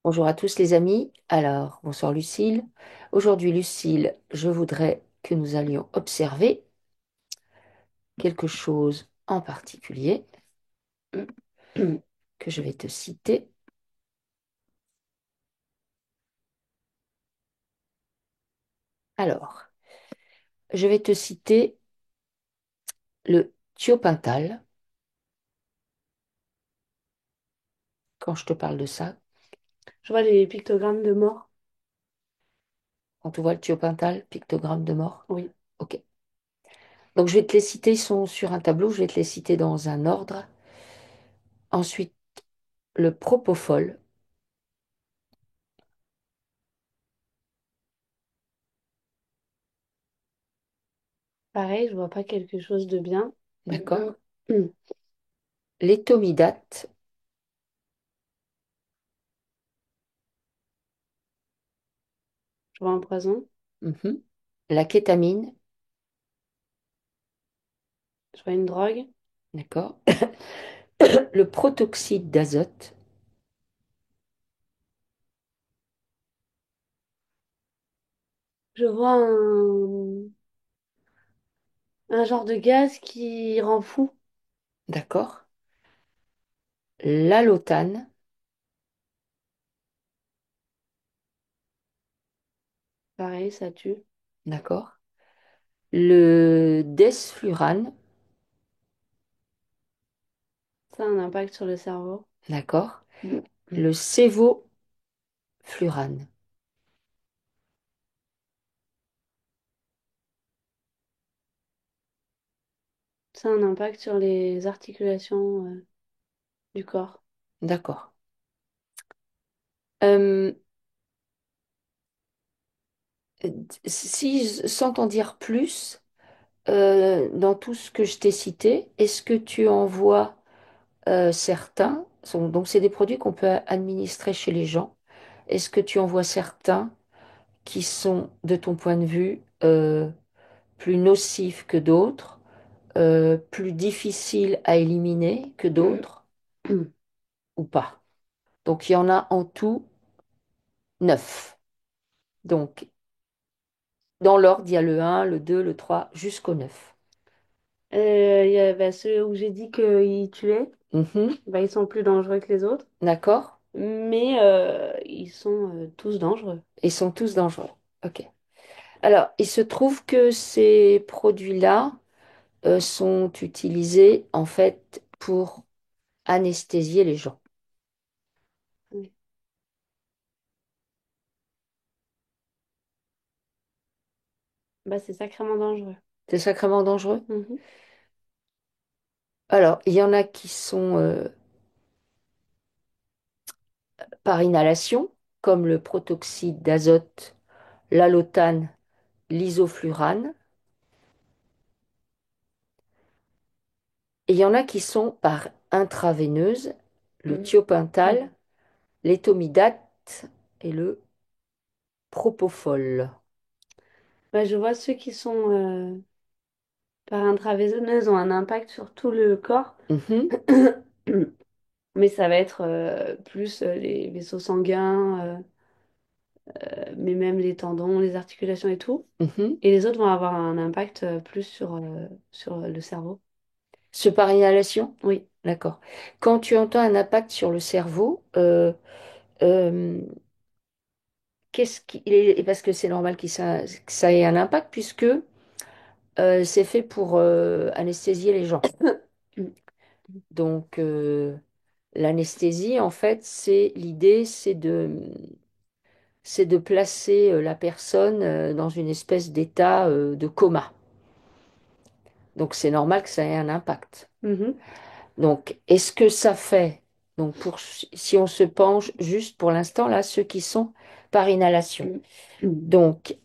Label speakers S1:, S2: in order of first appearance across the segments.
S1: Bonjour à tous les amis. Alors, bonsoir Lucille. Aujourd'hui, Lucille, je voudrais que nous allions observer quelque chose en particulier que je vais te citer. Alors, je vais te citer le thiopental quand je te parle de ça.
S2: Je vois les pictogrammes de mort.
S1: Quand tu vois le thiopental, pictogramme de mort.
S2: Oui.
S1: Ok. Donc, je vais te les citer, ils sont sur un tableau, je vais te les citer dans un ordre. Ensuite, le propofol.
S2: Pareil, je vois pas quelque chose de bien.
S1: D'accord?
S2: Je
S1: L'étomidate.
S2: vois un poison.
S1: Mhm. La kétamine.
S2: Je vois une drogue.
S1: D'accord? Le protoxyde d'azote.
S2: Je vois un genre de gaz qui rend fou.
S1: D'accord? L'allotane.
S2: Pareil, ça tue.
S1: D'accord? Le desflurane.
S2: Ça a un impact sur le cerveau.
S1: D'accord?
S2: Mm.
S1: Le sévoflurane.
S2: Ça a un impact sur les articulations du corps.
S1: D'accord. Euh, Si, sans t'en dire plus, dans tout ce que je t'ai cité, est-ce que tu en vois certains, donc c'est des produits qu'on peut administrer chez les gens, est-ce que tu en vois certains qui sont, de ton point de vue, plus nocifs que d'autres, plus difficiles à éliminer que d'autres, ou pas? Donc il y en a en tout 9. Donc dans l'ordre, il y a le un, le 2, le 3, jusqu'au 9.
S2: Il y a ceux où j'ai dit qu'ils tuaient.
S1: Mhm.
S2: Ils sont plus dangereux que les autres.
S1: D'accord?
S2: Mais ils sont tous dangereux.
S1: Ils sont tous dangereux. Ok. Alors, il se trouve que ces produits-là sont utilisés en fait pour anesthésier les gens.
S2: Oui. C'est sacrément dangereux.
S1: C'est sacrément dangereux.
S2: Mhm.
S1: Alors, il y en a qui sont par inhalation, comme le protoxyde d'azote, l'allotane, l'isoflurane. Et il y en a qui sont par intraveineuse, le thiopental, l'étomidate et le propofol.
S2: Je vois ceux qui sont par intraveineuse ont un impact sur tout le corps,
S1: Mhm,
S2: mais ça va être plus les vaisseaux sanguins, mais même les tendons, les articulations et tout.
S1: mhm.
S2: Et les autres vont avoir un impact plus sur le cerveau.
S1: Ce par inhalation?
S2: Oui.
S1: D'accord. Quand tu entends un impact sur le cerveau, euh, qu'est-ce qui est, parce que c'est normal que ça ait un impact puisque c'est fait pour anesthésier les gens. Donc l'anesthésie, en fait, l'idée, c'est de placer la personne dans une espèce d'état de coma. Donc c'est normal que ça ait un impact.
S2: Mhm.
S1: Donc est-ce que ça fait, donc si on se penche juste pour l'instant là, ceux qui sont par inhalation. Donc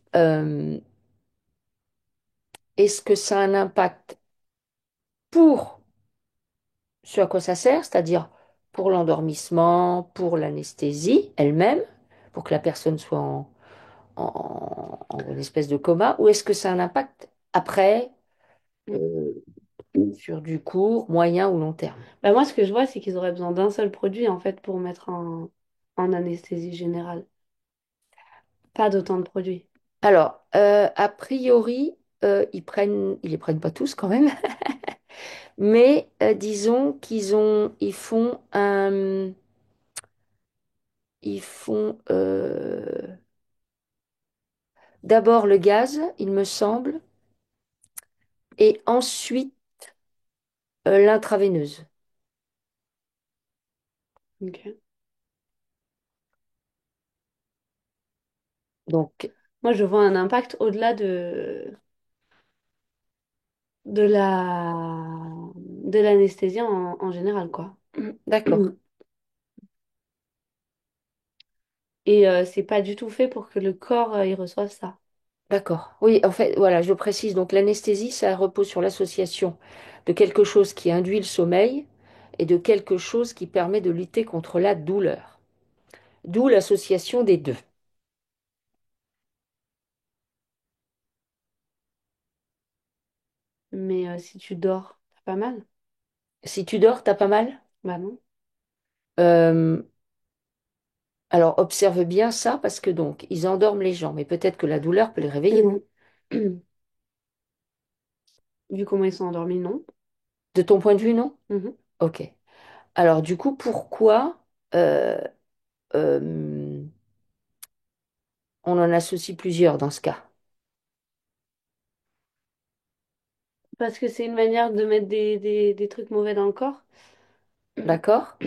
S1: est-ce que ça a un impact pour ce à quoi ça sert, c'est-à-dire pour l'endormissement, pour l'anesthésie elle-même, pour que la personne soit en une espèce de coma, ou est-ce que ça a un impact après, euh, sur du court, moyen ou long terme?
S2: Moi, ce que je vois, c'est qu'ils auraient besoin d'un seul produit en fait pour mettre en anesthésie générale? Pas d'autant de produits.
S1: Alors, a priori, ils les prennent pas tous quand même, mais disons ils font ils font d'abord le gaz, il me semble, et ensuite l'intraveineuse.
S2: Ok.
S1: Donc,
S2: Moi, je vois un impact au-delà de de l'anesthésie en général, quoi.
S1: d'accord,
S2: Et c'est pas du tout fait pour que le corps y reçoive ça.
S1: d'accord. Oui, en fait, voilà, je précise. Donc, l'anesthésie, ça repose sur l'association de quelque chose qui induit le sommeil et de quelque chose qui permet de lutter contre la douleur. D'où l'association des deux.
S2: Mais si tu dors, t'as pas mal?
S1: Si tu dors, t'as pas mal?
S2: Bah non.
S1: Euh, alors, observe bien ça parce que donc, ils endorment les gens, mais peut-être que la douleur peut les réveiller.
S2: Vu comment ils sont endormis, non.
S1: De ton point de vue, non?
S2: Mhm.
S1: Ok. Alors, du coup, pourquoi euh, euh, on en associe plusieurs dans ce cas?
S2: Parce que c'est une manière de mettre des trucs mauvais dans le corps.
S1: D'accord?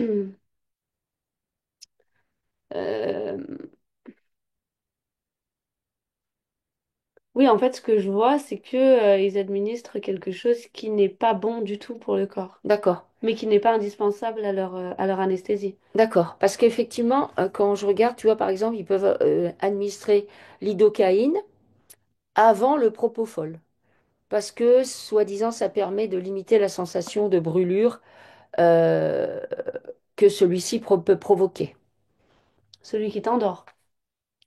S2: Euh, Oui, en fait, ce que je vois, c'est que, ils administrent quelque chose qui n'est pas bon du tout pour le corps,
S1: D'accord.
S2: mais qui n'est pas indispensable à leur anesthésie.
S1: D'accord. Parce qu'effectivement, quand je regarde, tu vois, par exemple, ils peuvent administrer l'idocaïne avant le propofol. Parce que, soi-disant, ça permet de limiter la sensation de brûlure euh, que celui-ci peut provoquer.
S2: Celui qui t'endort,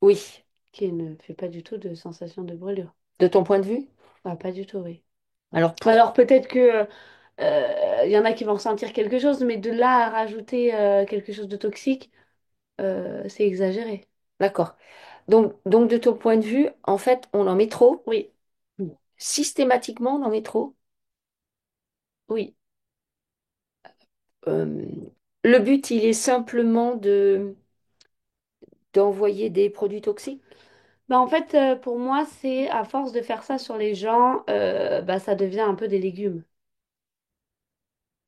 S1: Oui.
S2: qui ne fait pas du tout de sensation de brûlure.
S1: De ton point de vue?
S2: Ah, pas du tout, oui.
S1: Alors,
S2: Alors peut-être que il y en a qui vont ressentir quelque chose, mais de là à rajouter quelque chose de toxique, c'est exagéré.
S1: d'accord. Donc, de ton point de vue, en fait, on en met trop.
S2: Oui,
S1: Systématiquement, on en met trop.
S2: oui.
S1: Euh, le but, il est simplement d'envoyer des produits toxiques.
S2: Bah, en fait, pour moi, c'est à force de faire ça sur les gens, bah, ça devient un peu des légumes.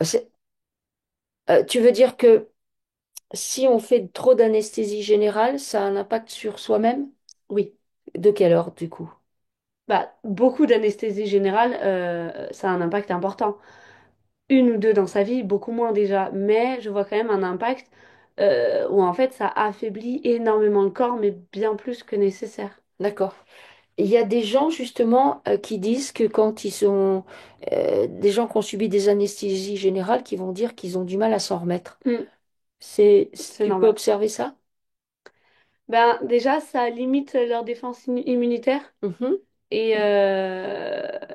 S1: C'est- tu veux dire que si on fait trop d'anesthésie générale, ça a un impact sur soi-même?
S2: Oui.
S1: De quelle ordre, du coup?
S2: Bah, beaucoup d'anesthésie générale, ça a un impact important. Une ou deux dans sa vie, beaucoup moins déjà, mais je vois quand même un impact où en fait ça affaiblit énormément le corps, mais bien plus que nécessaire.
S1: D'accord. Il y a des gens justement qui disent que quand ils sont des gens qui ont subi des anesthésies générales qui vont dire qu'ils ont du mal à s'en remettre.
S2: Hmm, c'est
S1: Tu peux
S2: normal.
S1: observer ça?
S2: Ben, déjà, ça limite leur défense immunitaire
S1: Mhm.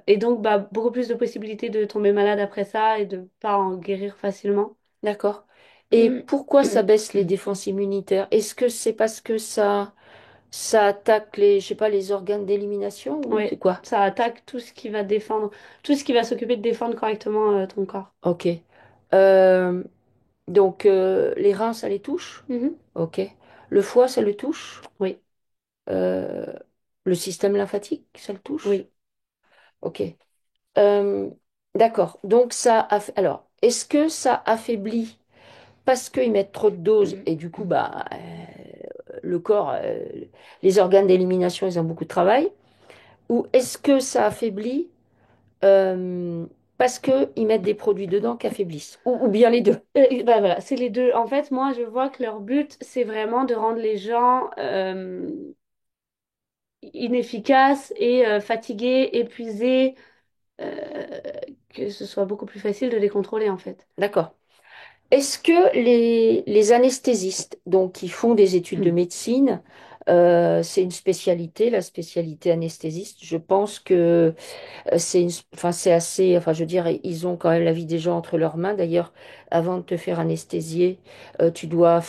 S2: et donc bah, beaucoup plus de possibilités de tomber malade après ça et de pas en guérir facilement.
S1: D'accord. Et pourquoi ça baisse les défenses immunitaires? Est-ce que c'est parce que ça attaque les, je sais pas, les organes d'élimination ou
S2: Oui,
S1: c'est quoi?
S2: ça attaque tout ce qui va défendre, tout ce qui va s'occuper de défendre correctement ton corps.
S1: Ok. Euh, donc les reins, ça les touche?
S2: Mhm.
S1: Ok. Le foie, ça le touche?
S2: Oui,
S1: Euh, le système lymphatique, ça le touche?
S2: oui.
S1: Ok. Euh, d'accord. Donc alors, est-ce que ça affaiblit parce qu'ils mettent trop de doses et du coup, bah, le corps, les organes d'élimination, ils ont beaucoup de travail? Ou est-ce que ça affaiblit euh, parce qu'ils mettent des produits dedans qui affaiblissent? Ou bien les deux?
S2: Bah voilà, c'est les deux. En fait, moi, je vois que leur but, c'est vraiment de rendre les gens inefficaces et fatigués, épuisés, euh, que ce soit beaucoup plus facile de les contrôler, en fait.
S1: D'accord. Est-ce que les anesthésistes, donc qui font des études de médecine, c'est une spécialité, la spécialité anesthésiste, je pense que enfin, c'est assez, enfin, je veux dire, ils ont quand même la vie des gens entre leurs mains. D'ailleurs, avant de te faire anesthésier, tu dois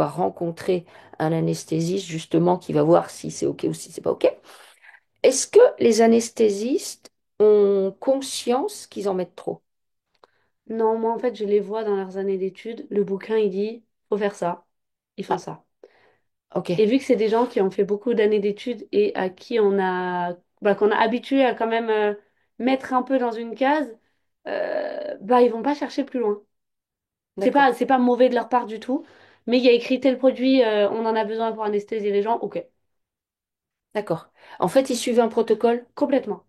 S1: rencontrer un anesthésiste justement qui va voir si c'est OK ou si c'est pas OK. Est-ce que les anesthésistes ont conscience qu'ils en mettent trop?
S2: Non, moi en fait, je les vois dans leurs années d'études. Le bouquin, il dit, faut faire ça. Ils font
S1: Ah,
S2: ça.
S1: OK,
S2: Et vu que c'est des gens qui ont fait beaucoup d'années d'études et à qui qu'on a habitué à quand même mettre un peu dans une case, ils vont pas chercher plus loin.
S1: d'accord,
S2: C'est pas mauvais de leur part du tout, mais il y a écrit tel produit, on en a besoin pour anesthésier les gens, ok,
S1: d'accord. En fait, ils suivent un protocole?
S2: complètement.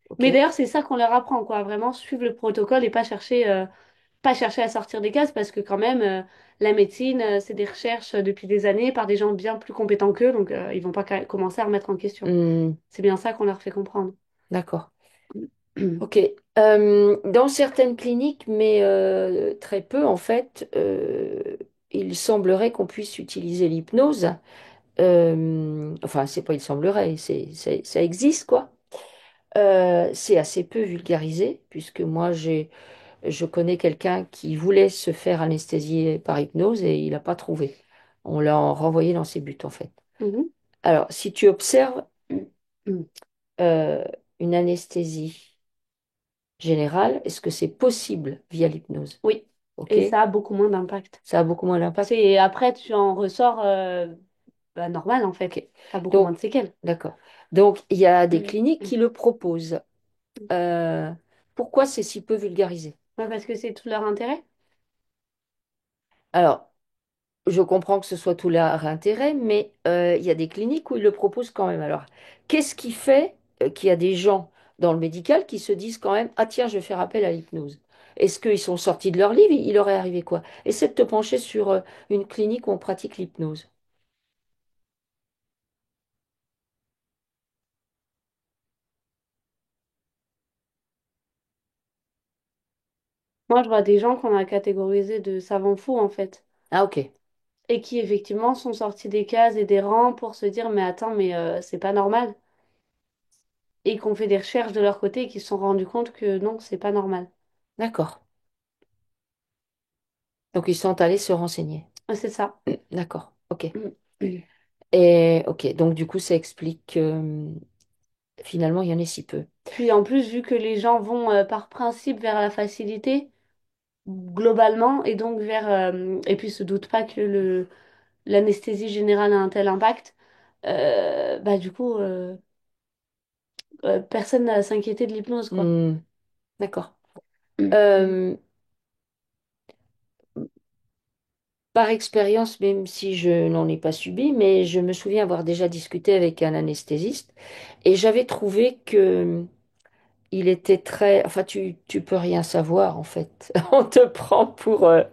S1: OK.
S2: Mais d'ailleurs, c'est ça qu'on leur apprend, quoi, vraiment suivre le protocole et pas chercher à sortir des cases parce que quand même, la médecine, c'est des recherches depuis des années par des gens bien plus compétents qu'eux, donc ils vont pas commencer à remettre en question.
S1: Hmm,
S2: C'est bien ça qu'on leur fait comprendre.
S1: d'accord. OK. Dans certaines cliniques, mais très peu en fait, il semblerait qu'on puisse utiliser l'hypnose. Enfin, c'est pas il semblerait, ça existe quoi. C'est assez peu vulgarisé, puisque je connais quelqu'un qui voulait se faire anesthésier par hypnose et il n'a pas trouvé. On l'a renvoyé dans ses buts en fait.
S2: Mhm.
S1: Alors, si tu observes euh, une anesthésie générale, est-ce que c'est possible via l'hypnose?
S2: Oui,
S1: OK?
S2: et ça a beaucoup moins d'impact.
S1: Ça a beaucoup moins d'impact?
S2: C'est après tu en ressors normal en fait.
S1: OK.
S2: T'as beaucoup moins
S1: Donc,
S2: de séquelles.
S1: d'accord. Donc, il y a des
S2: Mhm.
S1: cliniques qui le proposent. Euh, Pourquoi c'est si peu vulgarisé?
S2: Ouais, parce que c'est tout leur intérêt.
S1: Alors, je comprends que ce soit tout leur intérêt, mais il y a des cliniques où ils le proposent quand même. Alors, qu'est-ce qui fait qu'il y a des gens dans le médical qui se disent quand même, ah tiens, je vais faire appel à l'hypnose? Est-ce qu'ils sont sortis de leur livre? Il leur est arrivé quoi? Essaie de te pencher sur une clinique où on pratique l'hypnose.
S2: Moi, je vois des gens qu'on a catégorisés de savants fous en fait.
S1: Ah ok,
S2: Et qui effectivement sont sortis des cases et des rangs pour se dire mais attends, mais c'est pas normal. Et qu'on fait des recherches de leur côté et qui se sont rendus compte que non, c'est pas normal.
S1: d'accord. Donc ils sont allés se renseigner.
S2: C'est ça.
S1: D'accord, ok.
S2: Mm.
S1: Et ok, donc du coup ça explique que finalement il y en ait si peu.
S2: Puis en plus, vu que les gens vont par principe vers la facilité, globalement, et donc et puis se doute pas que l'anesthésie générale a un tel impact, du coup, personne n'a à s'inquiéter de l'hypnose, quoi.
S1: Hmm, d'accord.
S2: Mm.
S1: Euh, Par expérience, même si je n'en ai pas subi, mais je me souviens avoir déjà discuté avec un anesthésiste et j'avais trouvé que il était très... Enfin, tu peux rien savoir en fait. On te prend pour... euh,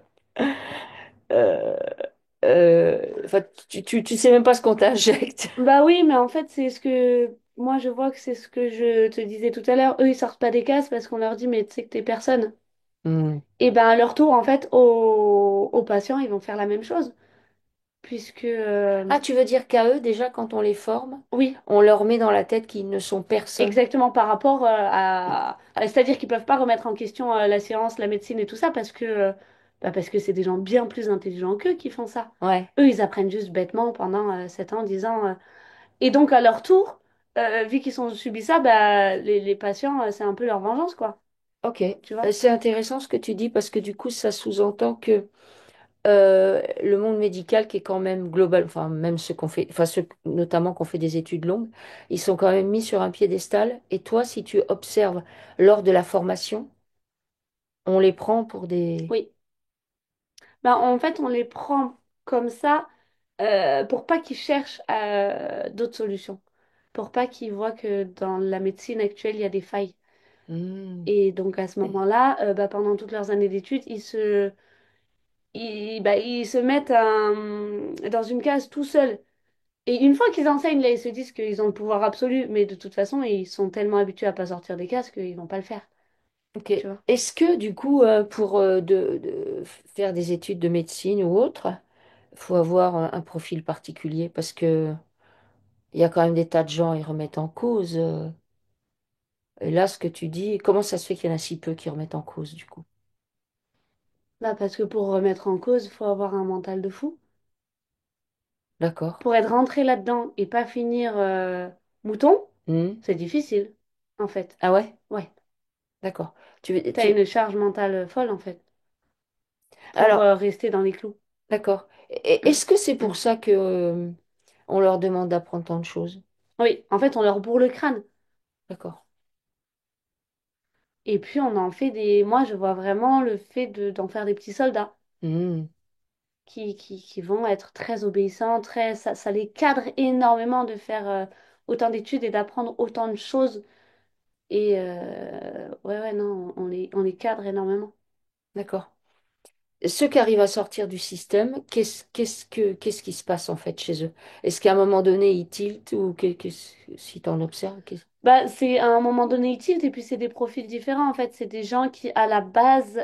S1: enfin, tu sais même pas ce qu'on t'injecte.
S2: Bah oui, mais en fait, c'est ce que moi je vois que c'est ce que je te disais tout à l'heure. Eux, ils sortent pas des cases parce qu'on leur dit, mais tu sais que t'es personne.
S1: Hmm.
S2: Et ben à leur tour, en fait, aux patients, ils vont faire la même chose. Puisque,
S1: Ah, tu veux dire qu'à eux, déjà, quand on les forme,
S2: oui,
S1: on leur met dans la tête qu'ils ne sont personne?
S2: exactement par rapport c'est-à-dire qu'ils peuvent pas remettre en question la science, la médecine et tout ça parce que c'est des gens bien plus intelligents qu'eux qui font ça.
S1: Ouais,
S2: Eux, ils apprennent juste bêtement pendant 7 ans, 10 ans. Et donc, à leur tour, vu qu'ils ont subi ça, les patients, c'est un peu leur vengeance, quoi.
S1: ok.
S2: Tu vois?
S1: C'est intéressant ce que tu dis parce que du coup, ça sous-entend que le monde médical qui est quand même global, enfin même ceux qu'on fait, enfin ceux notamment qu'on fait des études longues, ils sont quand même mis sur un piédestal. Et toi, si tu observes lors de la formation, on les prend pour des...
S2: Oui. En fait, on les prend comme ça pour pas qu'ils cherchent d'autres solutions. Pour pas qu'ils voient que dans la médecine actuelle, il y a des failles.
S1: Hmm.
S2: Et donc, à ce moment-là, pendant toutes leurs années d'études, ils se mettent dans une case tout seuls. Et une fois qu'ils enseignent, là, ils se disent qu'ils ont le pouvoir absolu, mais de toute façon, ils sont tellement habitués à pas sortir des cases qu'ils vont pas le faire.
S1: Ok.
S2: tu vois.
S1: Est-ce que du coup, pour faire des études de médecine ou autre, faut avoir un profil particulier parce que il y a quand même des tas de gens qui remettent en cause. Et là, ce que tu dis, comment ça se fait qu'il y en a si peu qui remettent en cause du coup?
S2: Bah, parce que pour remettre en cause, il faut avoir un mental de fou.
S1: D'accord.
S2: Pour être rentré là-dedans et pas finir mouton,
S1: Hmm.
S2: c'est difficile, en fait.
S1: Ah ouais?
S2: Ouais.
S1: D'accord.
S2: T'as une charge mentale folle, en fait, pour
S1: Alors,
S2: rester dans les clous.
S1: d'accord. Est-ce que c'est pour ça que on leur demande d'apprendre tant de choses?
S2: Oui, en fait, on leur bourre le crâne.
S1: D'accord.
S2: Et puis, on en fait des... Moi, je vois vraiment le fait d'en faire des petits soldats
S1: Hmm.
S2: qui vont être très obéissants, très... Ça les cadre énormément de faire autant d'études et d'apprendre autant de choses. Et ouais, ouais, non, on les cadre énormément.
S1: D'accord. Ceux qui arrivent à sortir du système, qu'est-ce qui se passe en fait chez eux? Est-ce qu'à un moment donné, ils tiltent ou si tu en observes?
S2: Bah, c'est à un moment donné utile et puis c'est des profils différents en fait. C'est des gens qui à la base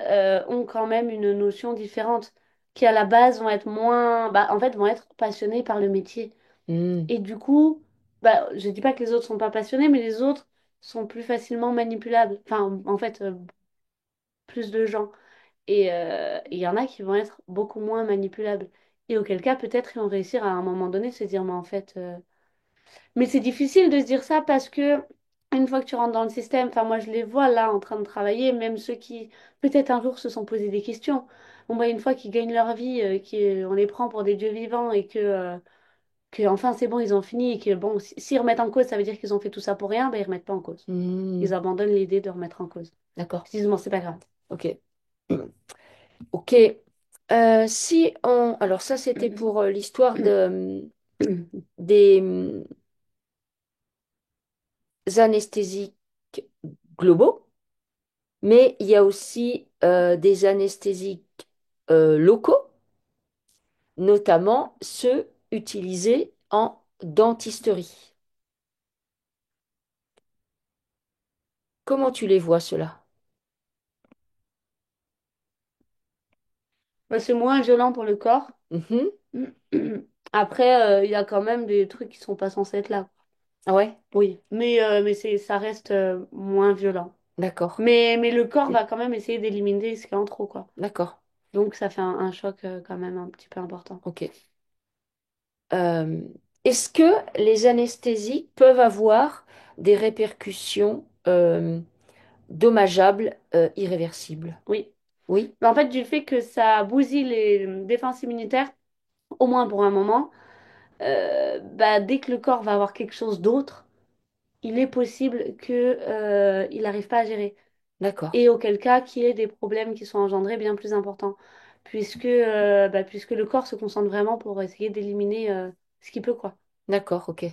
S2: ont quand même une notion différente, qui à la base vont être moins, bah, en fait vont être passionnés par le métier.
S1: Hmm.
S2: Et du coup, bah, je dis pas que les autres sont pas passionnés, mais les autres sont plus facilement manipulables. Enfin, en fait, plus de gens. Et il y en a qui vont être beaucoup moins manipulables. Et auquel cas, peut-être ils vont réussir à un moment donné se dire, mais en fait. Mais c'est difficile de se dire ça parce que une fois que tu rentres dans le système, enfin moi je les vois là en train de travailler, même ceux qui peut-être un jour se sont posés des questions. Bon bah une fois qu'ils gagnent leur vie, on les prend pour des dieux vivants et que enfin c'est bon, ils ont fini et que bon, s'ils remettent en cause, ça veut dire qu'ils ont fait tout ça pour rien, bah ils remettent pas en cause.
S1: Hmm.
S2: Ils abandonnent l'idée de remettre en cause.
S1: D'accord.
S2: Ils se disent bon c'est pas grave.
S1: Ok. Ok. Si on... Alors ça, c'était pour l'histoire des anesthésiques globaux, mais il y a aussi des anesthésiques locaux, notamment ceux utilisés en dentisterie. Comment tu les vois, ceux-là?
S2: Bah, c'est moins violent pour le corps.
S1: Mhm.
S2: Après, il y a quand même des trucs qui sont pas censés être là.
S1: Ah ouais?
S2: Oui, mais ça reste moins violent.
S1: D'accord.
S2: Mais le corps va quand même essayer d'éliminer ce qui est en trop, quoi.
S1: D'accord.
S2: Donc ça fait un choc quand même un petit peu important.
S1: Ok. Euh, est-ce que les anesthésies peuvent avoir des répercussions dommageables, irréversibles?
S2: Oui.
S1: Oui,
S2: Mais en fait, du fait que ça bousille les défenses immunitaires, au moins pour un moment, bah, dès que le corps va avoir quelque chose d'autre, il est possible que, il n'arrive pas à gérer.
S1: d'accord,
S2: Et auquel cas, qu'il y ait des problèmes qui sont engendrés bien plus importants. Puisque le corps se concentre vraiment pour essayer d'éliminer ce qu'il peut, quoi.
S1: d'accord, ok.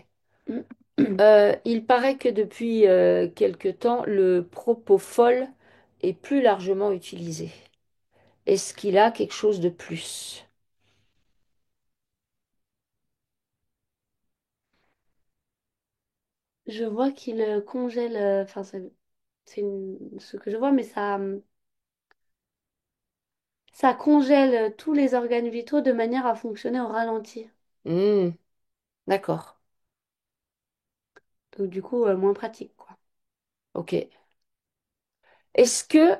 S1: Il paraît que depuis quelque temps, le propofol est plus largement utilisé. Est-ce qu'il a quelque chose de plus?
S2: Je vois qu'il congèle, enfin, ce que je vois, mais ça congèle tous les organes vitaux de manière à fonctionner au ralenti.
S1: Hmm, d'accord,
S2: Donc, du coup, moins pratique, quoi.
S1: ok. Est-ce que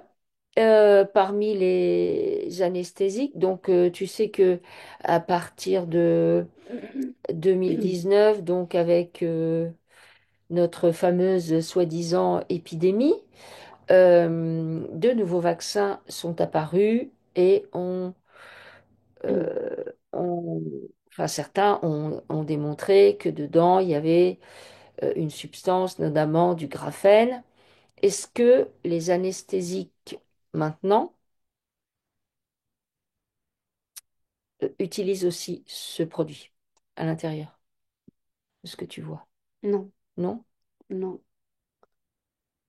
S1: parmi les anesthésiques, donc tu sais que à partir de 2019, donc avec notre fameuse soi-disant épidémie, de nouveaux vaccins sont apparus et euh, on- enfin, certains ont démontré que dedans, il y avait une substance, notamment du graphène. Est-ce que les anesthésiques maintenant utilisent aussi ce produit à l'intérieur de ce que tu vois?
S2: Non,
S1: Non?
S2: non.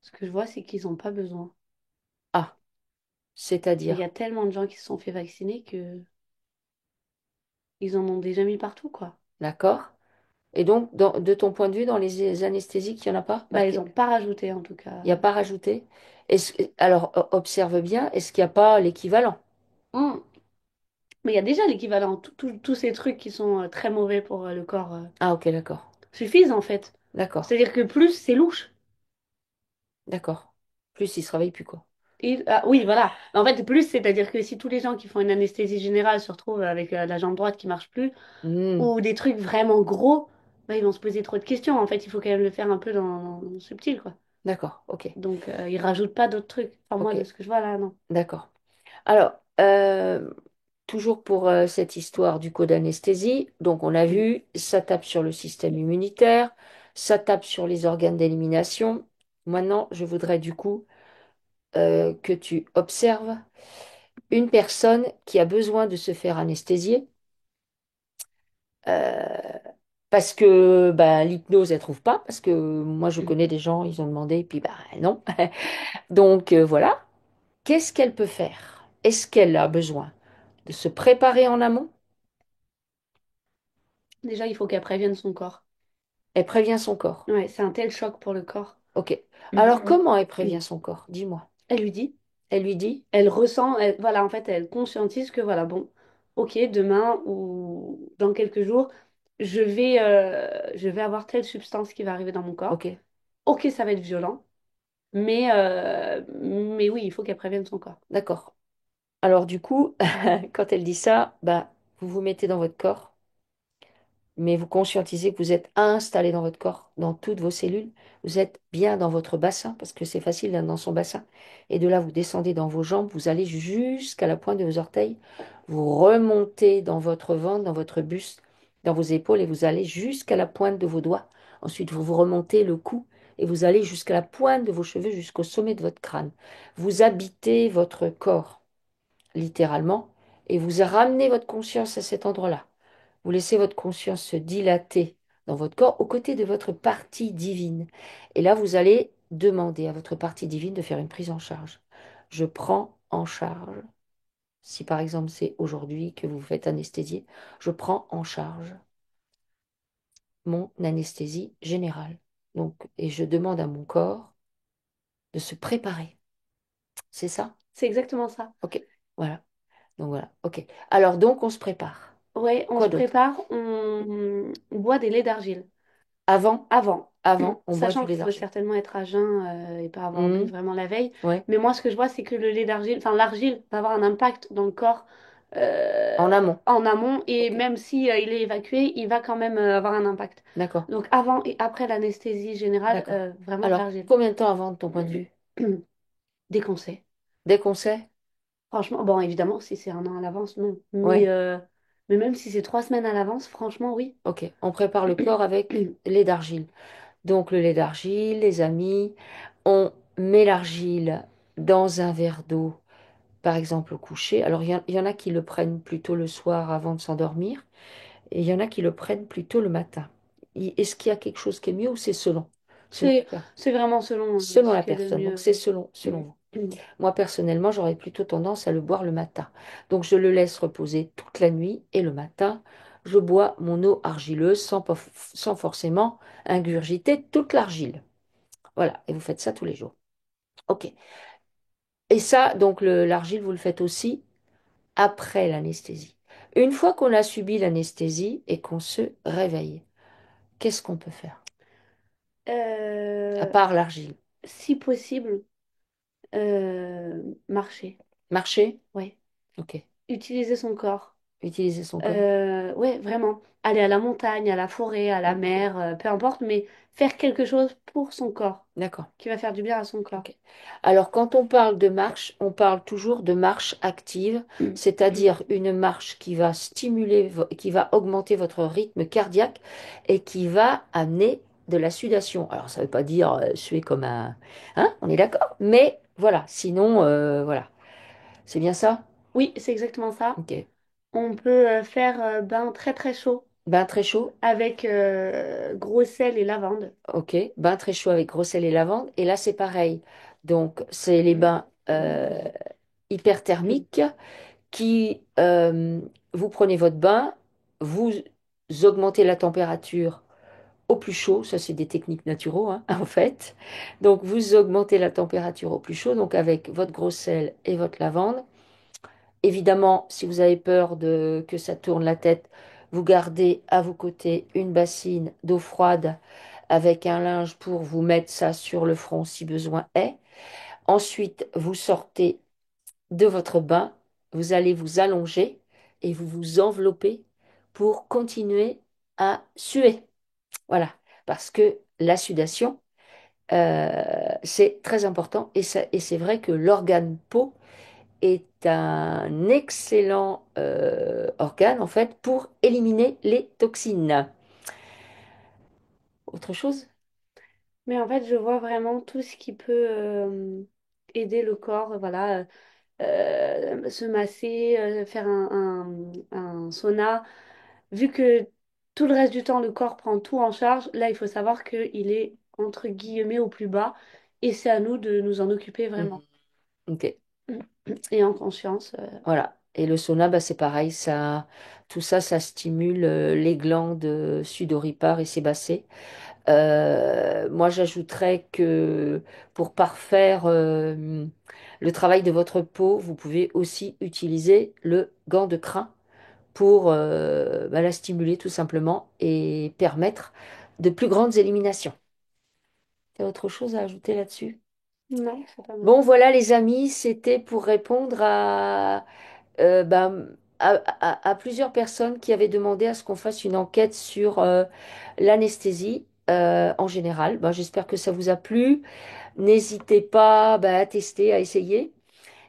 S2: Ce que je vois, c'est qu'ils n'ont pas besoin.
S1: Ah,
S2: Mais il y a
S1: c'est-à-dire,
S2: tellement de gens qui se sont fait vacciner que ils en ont déjà mis partout, quoi.
S1: d'accord? Et donc, de ton point de vue, dans les anesthésiques, il n'y en a pas
S2: Bah, ils
S1: marqué?
S2: n'ont pas rajouté en tout cas.
S1: Il n'y a pas rajouté? Alors, observe bien, est-ce qu'il n'y a pas l'équivalent?
S2: Hmm. Mais il y a déjà l'équivalent. Tous ces trucs qui sont très mauvais pour le corps
S1: Ah, ok, d'accord.
S2: suffisent en fait.
S1: D'accord.
S2: C'est-à-dire que plus, c'est louche.
S1: D'accord. Plus, il se réveille plus, quoi.
S2: Ah, oui, voilà. En fait, plus, c'est-à-dire que si tous les gens qui font une anesthésie générale se retrouvent avec la jambe droite qui marche plus,
S1: Hmm,
S2: ou des trucs vraiment gros, bah, ils vont se poser trop de questions. En fait, il faut quand même le faire un peu dans subtil, quoi.
S1: d'accord, ok.
S2: Donc, ils rajoutent pas d'autres trucs. Enfin, moi,
S1: Ok,
S2: de ce que je vois là, non.
S1: d'accord. Alors, toujours pour cette histoire du code d'anesthésie, donc on a vu, ça tape sur le système immunitaire, ça tape sur les organes d'élimination. Maintenant, je voudrais du coup que tu observes une personne qui a besoin de se faire anesthésier euh, parce que bah, l'hypnose, elle trouve pas, parce que moi, je connais des gens, ils ont demandé, et puis bah non. Donc voilà, qu'est-ce qu'elle peut faire? Est-ce qu'elle a besoin de se préparer en amont?
S2: Déjà, il faut qu'elle prévienne son corps.
S1: Elle prévient son corps.
S2: Ouais, c'est un tel choc pour le corps.
S1: Ok. Alors, comment elle prévient son corps? Dis-moi.
S2: Elle lui dit,
S1: Elle lui dit,
S2: elle ressent, voilà, en fait, elle conscientise que, voilà, bon, ok, demain ou dans quelques jours, je vais avoir telle substance qui va arriver dans mon corps.
S1: ok,
S2: Ok, ça va être violent, mais oui, il faut qu'elle prévienne son corps.
S1: d'accord. Alors, du coup, quand elle dit ça, bah, vous vous mettez dans votre corps, mais vous conscientisez que vous êtes installé dans votre corps, dans toutes vos cellules. Vous êtes bien dans votre bassin, parce que c'est facile d'être dans son bassin. Et de là, vous descendez dans vos jambes, vous allez jusqu'à la pointe de vos orteils, vous remontez dans votre ventre, dans votre buste, dans vos épaules, et vous allez jusqu'à la pointe de vos doigts. Ensuite, vous remontez le cou, et vous allez jusqu'à la pointe de vos cheveux, jusqu'au sommet de votre crâne. Vous habitez votre corps, littéralement, et vous ramenez votre conscience à cet endroit-là. Vous laissez votre conscience se dilater dans votre corps aux côtés de votre partie divine. Et là, vous allez demander à votre partie divine de faire une prise en charge. Je prends en charge, si par exemple c'est aujourd'hui que vous vous faites anesthésier, je prends en charge mon anesthésie générale. Donc, et je demande à mon corps de se préparer. C'est ça?
S2: C'est exactement ça.
S1: Ok. Voilà. Donc voilà. Ok. Alors donc on se prépare.
S2: Ouais, on
S1: Quoi
S2: se
S1: d'autre?
S2: prépare, on boit des laits d'argile
S1: Avant,
S2: avant,
S1: avant, on boit du
S2: sachant
S1: lait
S2: qu'il faut
S1: d'argile.
S2: certainement être à jeun et pas avoir bu
S1: Mhm.
S2: vraiment la veille.
S1: Ouais.
S2: Mais moi, ce que je vois, c'est que le lait d'argile, enfin l'argile, va avoir un impact dans le corps
S1: En amont.
S2: en amont et
S1: Ok.
S2: même si il est évacué, il va quand même avoir un impact.
S1: D'accord.
S2: Donc avant et après l'anesthésie générale,
S1: D'accord.
S2: vraiment
S1: Alors,
S2: l'argile.
S1: combien de temps avant, de ton point de vue?
S2: Des conseils.
S1: Dès qu'on sait?
S2: Franchement, bon, évidemment, si c'est un an à l'avance, non.
S1: Ouais.
S2: Mais même si c'est 3 semaines à l'avance, franchement, oui.
S1: Ok. On prépare le corps avec lait d'argile. Donc, le lait d'argile, les amis, on met l'argile dans un verre d'eau, par exemple au coucher. Alors, il y en a qui le prennent plutôt le soir avant de s'endormir, et il y en a qui le prennent plutôt le matin. Est-ce qu'il y a quelque chose qui est mieux ou c'est selon
S2: C'est,
S1: la per-
S2: c'est vraiment selon
S1: selon
S2: ce
S1: la
S2: qui est le
S1: personne? Donc,
S2: mieux.
S1: c'est selon vous. Moi, personnellement, j'aurais plutôt tendance à le boire le matin. Donc, je le laisse reposer toute la nuit et le matin, je bois mon eau argileuse sans forcément ingurgiter toute l'argile. Voilà, et vous faites ça tous les jours. OK. Et ça, donc, l'argile, vous le faites aussi après l'anesthésie. Une fois qu'on a subi l'anesthésie et qu'on se réveille, qu'est-ce qu'on peut faire? À
S2: Euh,
S1: part l'argile.
S2: Si possible, marcher.
S1: Marcher?
S2: Ouais.
S1: OK.
S2: Utiliser son corps.
S1: Utiliser son corps.
S2: Ouais, vraiment. Aller à la montagne, à la forêt, à la mer, peu importe, mais faire quelque chose pour son corps,
S1: D'accord.
S2: qui va faire du bien à son corps.
S1: Ok. Alors, quand on parle de marche, on parle toujours de marche active, c'est-à-dire une marche qui va stimuler, qui va augmenter votre rythme cardiaque et qui va amener de la sudation. Alors, ça ne veut pas dire suer comme un... Hein, on est d'accord? Mais voilà, sinon, voilà. C'est bien ça?
S2: Oui, c'est exactement ça.
S1: Ok.
S2: On peut faire bain très très chaud
S1: Bain très chaud?
S2: avec gros sel et lavande.
S1: Ok. Bain très chaud avec gros sel et lavande. Et là, c'est pareil. Donc, c'est les bains hyperthermiques qui, vous prenez votre bain, vous augmentez la température au plus chaud. Ça, c'est des techniques naturelles, hein, en fait. Donc, vous augmentez la température au plus chaud, donc avec votre gros sel et votre lavande. Évidemment, si vous avez peur que ça tourne la tête, vous gardez à vos côtés une bassine d'eau froide avec un linge pour vous mettre ça sur le front si besoin est. Ensuite, vous sortez de votre bain, vous allez vous allonger et vous vous enveloppez pour continuer à suer. Voilà, parce que la sudation, c'est très important et c'est vrai que l'organe peau est un excellent organe en fait pour éliminer les toxines. Autre chose?
S2: Mais en fait, je vois vraiment tout ce qui peut aider le corps, voilà, se masser, faire un sauna. Vu que tout le reste du temps, le corps prend tout en charge, là, il faut savoir qu'il est entre guillemets au plus bas et c'est à nous de nous en occuper vraiment.
S1: Mhm. Ok,
S2: Et en conscience.
S1: voilà. Et le sauna, bah, c'est pareil, ça, tout ça, ça stimule les glandes sudoripares et sébacées. Moi, j'ajouterais que pour parfaire le travail de votre peau, vous pouvez aussi utiliser le gant de crin pour bah, la stimuler tout simplement et permettre de plus grandes éliminations. T'as autre chose à ajouter là-dessus?
S2: Non, c'est pas mal.
S1: Bon, voilà les amis, c'était pour répondre ben, à plusieurs personnes qui avaient demandé à ce qu'on fasse une enquête sur l'anesthésie en général. Ben, j'espère que ça vous a plu. N'hésitez pas ben, à tester, à essayer.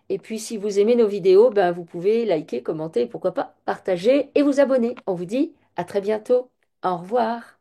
S1: Et puis, si vous aimez nos vidéos, ben, vous pouvez liker, commenter, pourquoi pas partager et vous abonner. On vous dit à très bientôt. Au revoir.